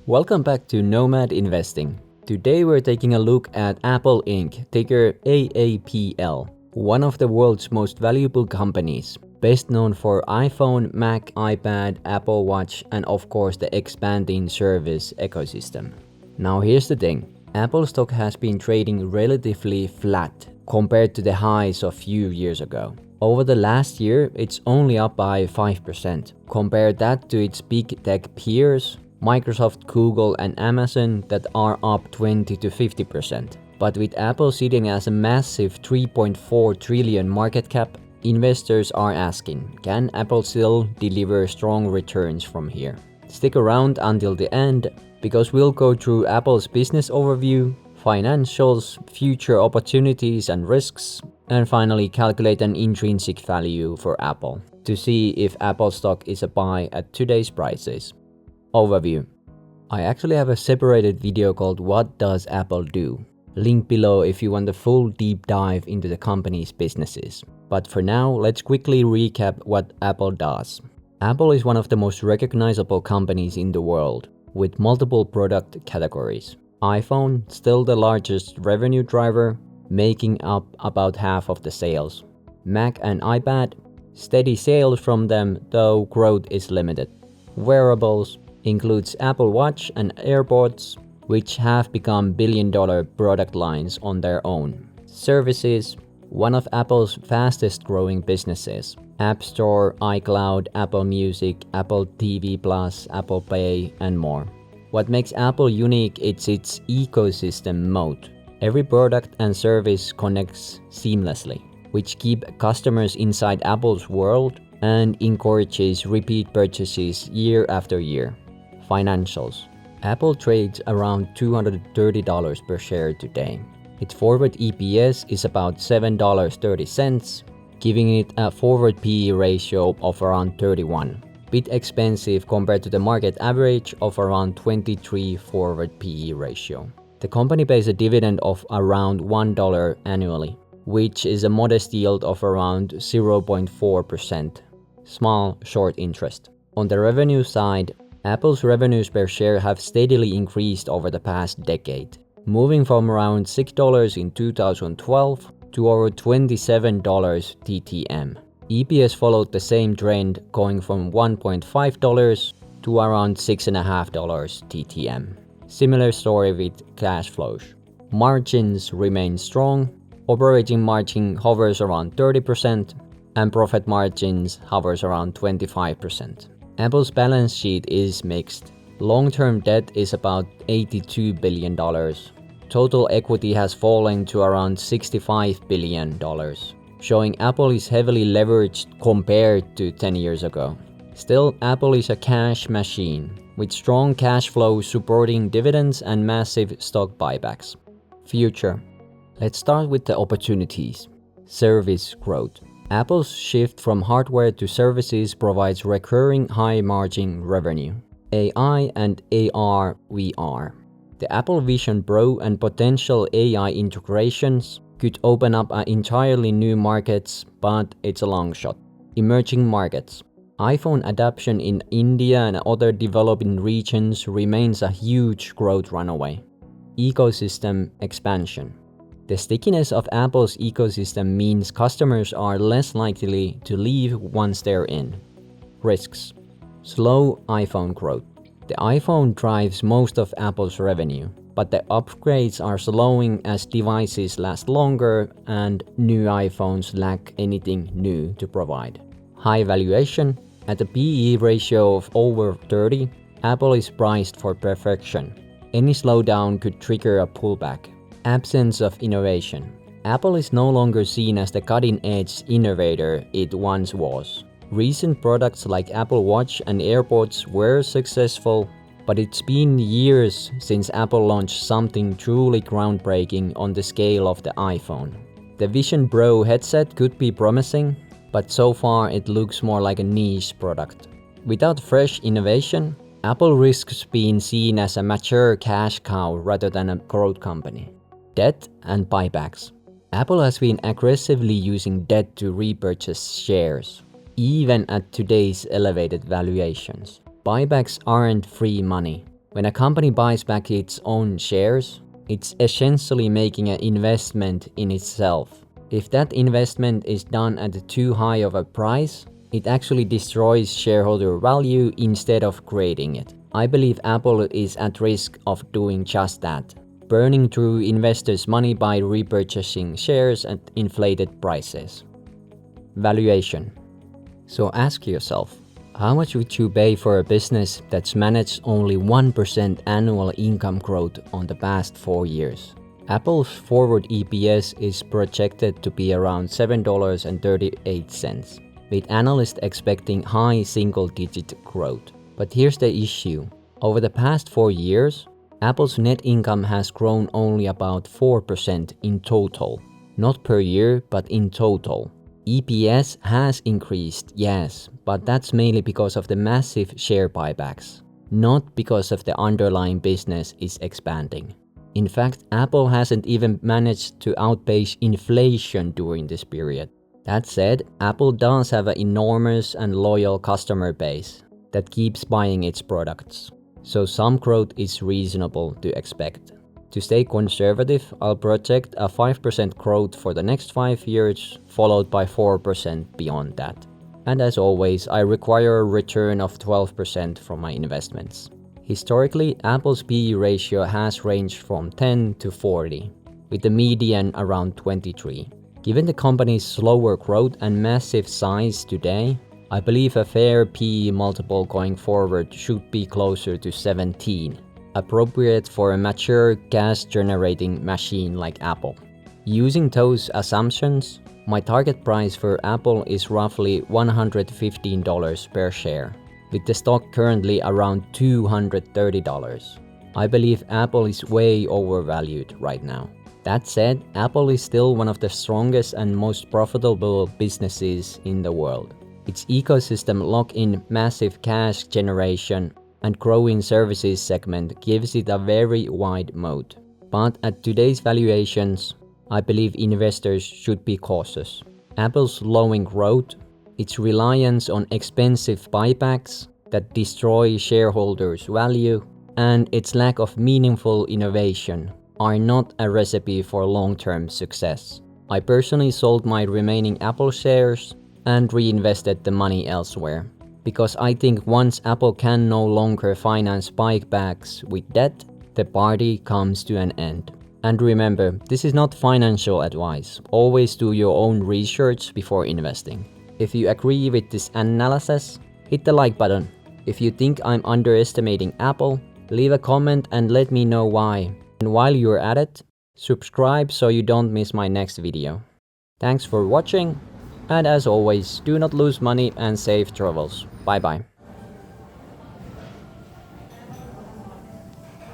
Welcome back to Nomad Investing. Today we're taking a look at Apple Inc., ticker AAPL, one of the world's most valuable companies, best known for iPhone, Mac, iPad, Apple Watch, and of course the expanding service ecosystem. Now here's the thing, Apple stock has been trading relatively flat compared to the highs of few years ago. Over the last year, it's only up by 5%. Compare that to its big tech peers, Microsoft, Google, and Amazon that are up 20 to 50%. But with Apple sitting as a massive 3.4 trillion market cap, investors are asking, can Apple still deliver strong returns from here? Stick around until the end, because we'll go through Apple's business overview, financials, future opportunities and risks, and finally calculate an intrinsic value for Apple to see if Apple stock is a buy at today's prices. Overview. I actually have a separated video called What Does Apple Do? Link below if you want a full deep dive into the company's businesses. But for now, let's quickly recap what Apple does. Apple is one of the most recognizable companies in the world, with multiple product categories. iPhone, still the largest revenue driver, making up about half of the sales. Mac and iPad, steady sales from them, though growth is limited. Wearables includes Apple Watch and AirPods, which have become billion-dollar product lines on their own. Services, one of Apple's fastest growing businesses. App Store, iCloud, Apple Music, Apple TV Plus, Apple Pay, and more. What makes Apple unique is its ecosystem mode. Every product and service connects seamlessly, which keep customers inside Apple's world and encourages repeat purchases year after year. Financials. Apple trades around $230 per share today. Its forward EPS is about $7.30, giving it a forward PE ratio of around 31. Bit expensive compared to the market average of around 23 forward PE ratio. The company pays a dividend of around $1 annually, which is a modest yield of around 0.4%. Small, short interest. On the revenue side, Apple's revenues per share have steadily increased over the past decade, moving from around $6 in 2012 to over $27 TTM. EPS followed the same trend, going from $1.5 to around $6.50 TTM. Similar story with cash flows. Margins remain strong, operating margin hovers around 30%, and profit margins hovers around 25%. Apple's balance sheet is mixed. Long-term debt is about $82 billion. Total equity has fallen to around $65 billion, showing Apple is heavily leveraged compared to 10 years ago. Still, Apple is a cash machine, with strong cash flow supporting dividends and massive stock buybacks. Future. Let's start with the opportunities. Service growth. Apple's shift from hardware to services provides recurring high-margin revenue. AI and AR/VR. The Apple Vision Pro and potential AI integrations could open up entirely new markets, but it's a long shot. Emerging markets. iPhone adoption in India and other developing regions remains a huge growth runway. Ecosystem expansion. The stickiness of Apple's ecosystem means customers are less likely to leave once they're in. Risks. Slow iPhone growth. The iPhone drives most of Apple's revenue, but the upgrades are slowing as devices last longer and new iPhones lack anything new to provide. High valuation. At a PE ratio of over 30, Apple is priced for perfection. Any slowdown could trigger a pullback. Absence of innovation. Apple is no longer seen as the cutting-edge innovator it once was. Recent products like Apple Watch and AirPods were successful, but it's been years since Apple launched something truly groundbreaking on the scale of the iPhone. The Vision Pro headset could be promising, but so far it looks more like a niche product. Without fresh innovation, Apple risks being seen as a mature cash cow rather than a growth company. Debt and buybacks. Apple has been aggressively using debt to repurchase shares, even at today's elevated valuations. Buybacks aren't free money. When a company buys back its own shares, it's essentially making an investment in itself. If that investment is done at too high of a price, it actually destroys shareholder value instead of creating it. I believe Apple is at risk of doing just that, burning through investors' money by repurchasing shares at inflated prices. Valuation. So ask yourself, how much would you pay for a business that's managed only 1% annual income growth on the past 4 years? Apple's forward EPS is projected to be around $7.38, with analysts expecting high single-digit growth. But here's the issue. Over the past 4 years, Apple's net income has grown only about 4% in total. Not per year, but in total. EPS has increased, yes, but that's mainly because of the massive share buybacks, not because of the underlying business is expanding. In fact, Apple hasn't even managed to outpace inflation during this period. That said, Apple does have an enormous and loyal customer base that keeps buying its products, so some growth is reasonable to expect. To stay conservative, I'll project a 5% growth for the next 5 years, followed by 4% beyond that. And as always, I require a return of 12% from my investments. Historically, Apple's PE ratio has ranged from 10 to 40, with the median around 23. Given the company's slower growth and massive size today, I believe a fair PE multiple going forward should be closer to 17, appropriate for a mature cash-generating machine like Apple. Using those assumptions, my target price for Apple is roughly $115 per share, with the stock currently around $230. I believe Apple is way overvalued right now. That said, Apple is still one of the strongest and most profitable businesses in the world. Its ecosystem lock-in massive cash generation and growing services segment gives it a very wide moat. But at today's valuations, I believe investors should be cautious. Apple's slowing growth, its reliance on expensive buybacks that destroy shareholders' value, and its lack of meaningful innovation are not a recipe for long-term success. I personally sold my remaining Apple shares and reinvested the money elsewhere, because I think once Apple can no longer finance buybacks with debt, the party comes to an end. And remember, this is not financial advice. Always do your own research before investing. If you agree with this analysis, hit the like button. If you think I'm underestimating Apple, leave a comment and let me know why. And while you're at it, subscribe so you don't miss my next video. Thanks for watching, and as always, do not lose money and safe travels. Bye bye.